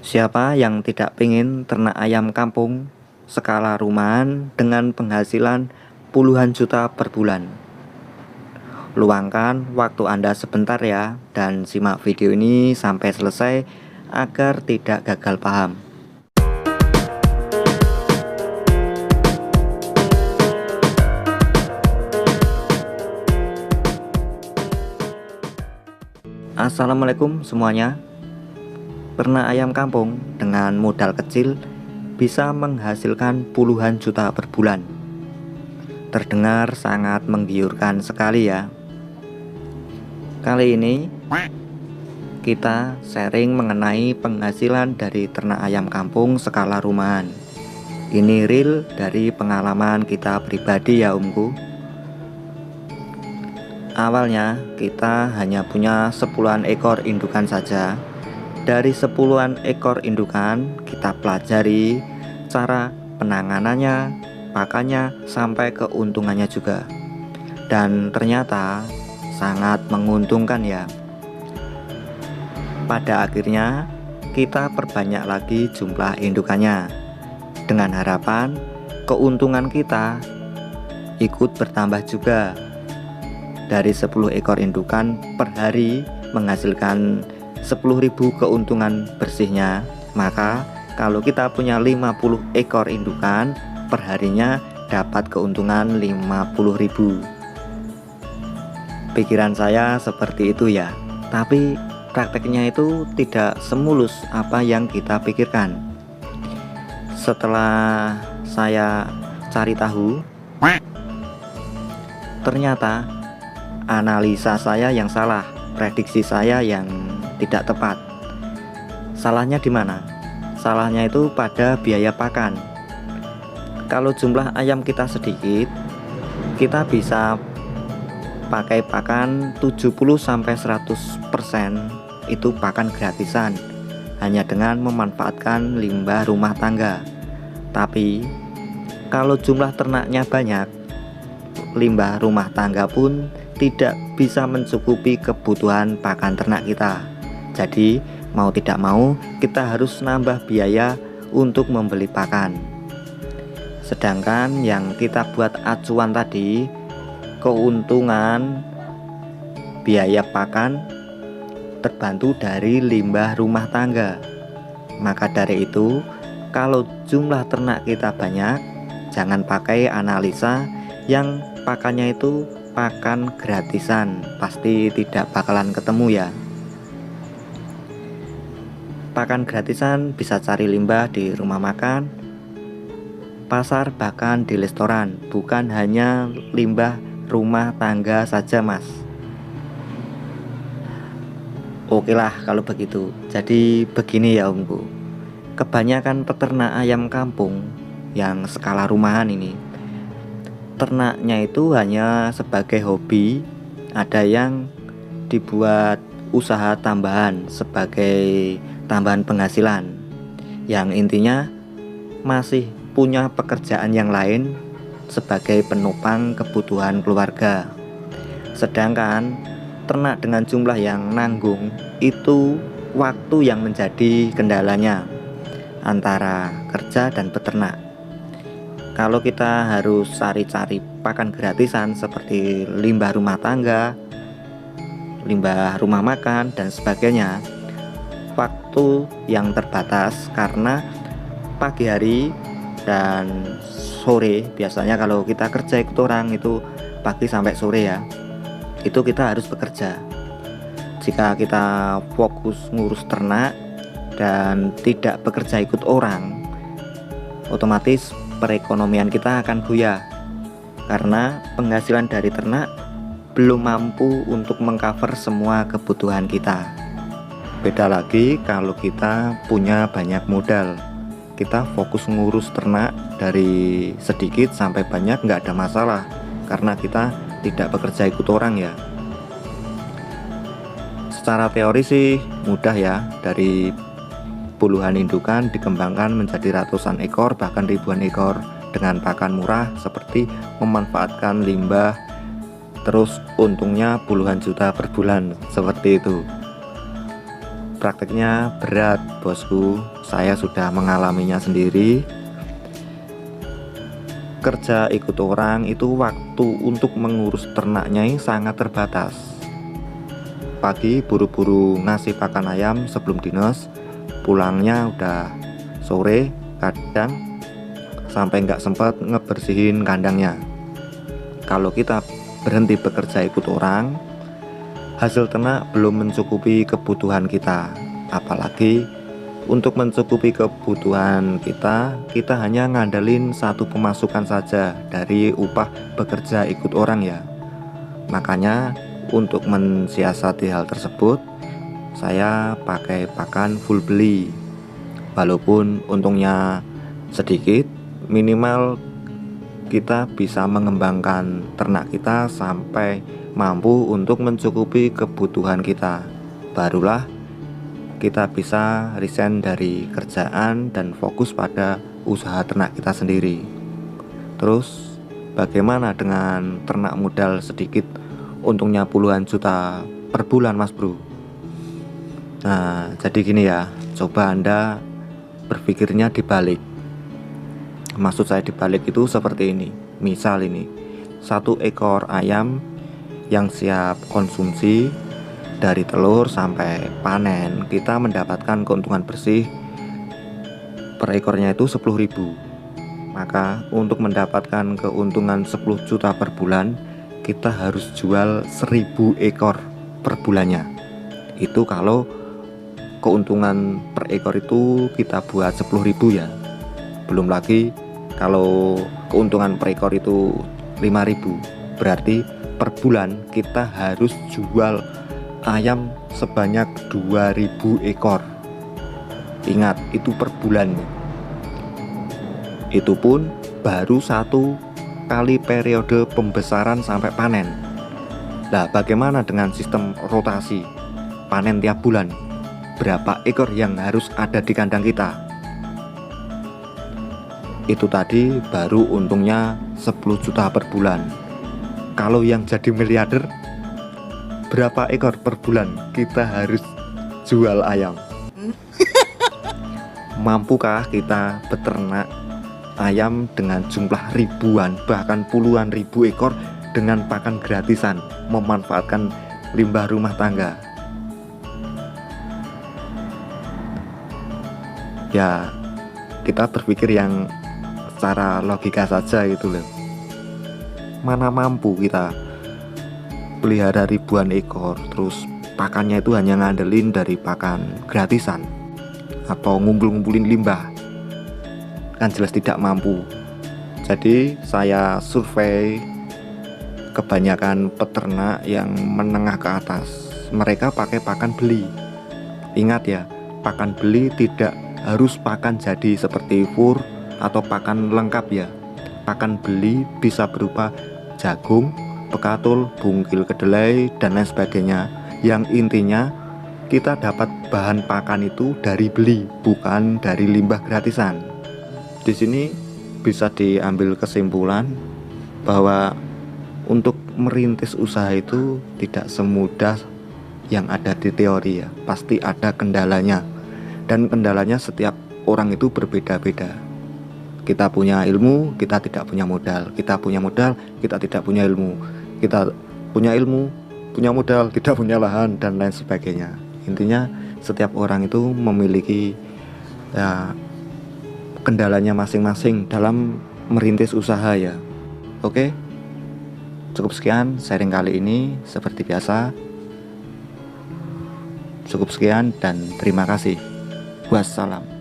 Siapa yang tidak ingin ternak ayam kampung skala rumahan dengan penghasilan puluhan juta per bulan? Luangkan waktu Anda sebentar ya, dan simak video ini sampai selesai agar tidak gagal paham. Assalamualaikum semuanya. Ternak ayam kampung dengan modal kecil bisa menghasilkan puluhan juta per bulan. Terdengar sangat menggiurkan sekali ya. Kali ini kita sharing mengenai penghasilan dari ternak ayam kampung skala rumahan. Ini real dari pengalaman kita pribadi ya omku. Awalnya kita hanya punya 10-an ekor indukan saja. Dari 10-an ekor indukan kita pelajari cara penanganannya, pakannya, sampai keuntungannya juga. Dan ternyata sangat menguntungkan ya. Pada akhirnya kita perbanyak lagi jumlah indukannya, dengan harapan keuntungan kita ikut bertambah juga. Dari 10 ekor indukan per hari menghasilkan 10.000 keuntungan bersihnya, maka kalau kita punya 50 ekor indukan perharinya dapat keuntungan 50.000. Pikiran saya seperti itu ya, tapi prakteknya itu tidak semulus apa yang kita pikirkan. Setelah saya cari tahu, ternyata analisa saya yang salah, prediksi saya yang tidak tepat. Salahnya di mana? Salahnya itu pada biaya pakan. Kalau jumlah ayam kita sedikit, kita bisa pakai pakan 70-100% itu pakan gratisan, hanya dengan memanfaatkan limbah rumah tangga. Tapi kalau jumlah ternaknya banyak, limbah rumah tangga pun tidak bisa mencukupi kebutuhan pakan ternak kita. Jadi mau tidak mau kita harus nambah biaya untuk membeli pakan. Sedangkan yang kita buat acuan tadi, keuntungan biaya pakan terbantu dari limbah rumah tangga. Maka dari itu, kalau jumlah ternak kita banyak, jangan pakai analisa yang pakannya itu pakan gratisan, pasti tidak bakalan ketemu ya. Pakan gratisan bisa cari limbah di rumah makan, pasar, bahkan di restoran, bukan hanya limbah rumah tangga saja mas. Oke lah kalau begitu. Jadi begini ya omku, kebanyakan peternak ayam kampung yang skala rumahan ini, ternaknya itu hanya sebagai hobi, ada yang dibuat usaha tambahan sebagai tambahan penghasilan, yang intinya masih punya pekerjaan yang lain sebagai penopang kebutuhan keluarga. Sedangkan ternak dengan jumlah yang nanggung itu waktu yang menjadi kendalanya antara kerja dan peternak. Kalau kita harus cari-cari pakan gratisan seperti limbah rumah tangga, limbah rumah makan, dan sebagainya, waktu yang terbatas karena pagi hari dan sore, biasanya kalau kita kerja ikut orang itu pagi sampai sore ya, itu kita harus bekerja. Jika kita fokus ngurus ternak dan tidak bekerja ikut orang, otomatis perekonomian kita akan goyah karena penghasilan dari ternak belum mampu untuk mengcover semua kebutuhan kita. Beda lagi kalau kita punya banyak modal, kita fokus ngurus ternak dari sedikit sampai banyak nggak ada masalah karena kita tidak bekerja ikut orang ya. Secara teori sih mudah ya, dari puluhan indukan dikembangkan menjadi ratusan ekor bahkan ribuan ekor dengan pakan murah seperti memanfaatkan limbah, terus untungnya puluhan juta per bulan, seperti itu. prakteknya berat bosku, saya sudah mengalaminya sendiri. Kerja ikut orang itu waktu untuk mengurus ternaknya sangat terbatas. Pagi buru-buru ngasih pakan ayam sebelum dinas, pulangnya udah sore, kadang sampai nggak sempat ngebersihin kandangnya. Kalau kita berhenti bekerja ikut orang, hasil ternak belum mencukupi kebutuhan kita. Apalagi untuk mencukupi kebutuhan kita hanya ngandelin satu pemasukan saja dari upah bekerja ikut orang ya. Makanya untuk mensiasati hal tersebut, saya pakai pakan full beli. Walaupun untungnya sedikit, minimal kita bisa mengembangkan ternak kita sampai mampu untuk mencukupi kebutuhan kita. Barulah kita bisa resign dari kerjaan dan fokus pada usaha ternak kita sendiri. Terus bagaimana dengan ternak modal sedikit, untungnya puluhan juta per bulan mas bro? Nah jadi gini ya, coba Anda berpikirnya dibalik. Maksud saya dibalik itu seperti ini. Misal ini, satu ekor ayam yang siap konsumsi, dari telur sampai panen kita mendapatkan keuntungan bersih per ekornya itu 10.000. Maka untuk mendapatkan keuntungan 10 juta per bulan, kita harus jual 1.000 ekor per bulannya. Itu kalau keuntungan per ekor itu kita buat 10.000 ya. Belum lagi kalau keuntungan per ekor itu 5.000, berarti per bulan kita harus jual ayam sebanyak 2.000 ekor. Ingat, itu per bulan. Itu pun baru satu kali periode pembesaran sampai panen. Nah, bagaimana dengan sistem rotasi panen tiap bulan? Berapa ekor yang harus ada di kandang kita? Itu tadi baru untungnya 10 juta per bulan. Kalau yang jadi miliarder, berapa ekor per bulan kita harus jual ayam? Mampukah kita beternak ayam dengan jumlah ribuan bahkan puluhan ribu ekor dengan pakan gratisan, memanfaatkan limbah rumah tangga? Ya kita berpikir yang secara logika saja gitu loh. Mana mampu kita pelihara ribuan ekor, terus pakannya itu hanya ngandelin dari pakan gratisan atau ngumpul-ngumpulin limbah, kan jelas tidak mampu. Jadi saya survei kebanyakan peternak yang menengah ke atas, mereka pakai pakan beli. Ingat ya, pakan beli tidak harus pakan jadi seperti fur atau pakan lengkap ya. Pakan beli bisa berupa jagung, pekatul, bungkil kedelai, dan lain sebagainya. Yang intinya kita dapat bahan pakan itu dari beli, bukan dari limbah gratisan. Di sini bisa diambil kesimpulan bahwa untuk merintis usaha itu tidak semudah yang ada di teori ya. Pasti ada kendalanya, dan kendalanya setiap orang itu berbeda-beda. Kita punya ilmu, kita tidak punya modal. Kita punya modal, kita tidak punya ilmu. Kita punya ilmu, punya modal, tidak punya lahan, dan lain sebagainya. Intinya setiap orang itu memiliki ya, kendalanya masing-masing dalam merintis usaha ya. Oke, cukup sekian sharing kali ini. Seperti biasa, cukup sekian dan terima kasih. Wassalam.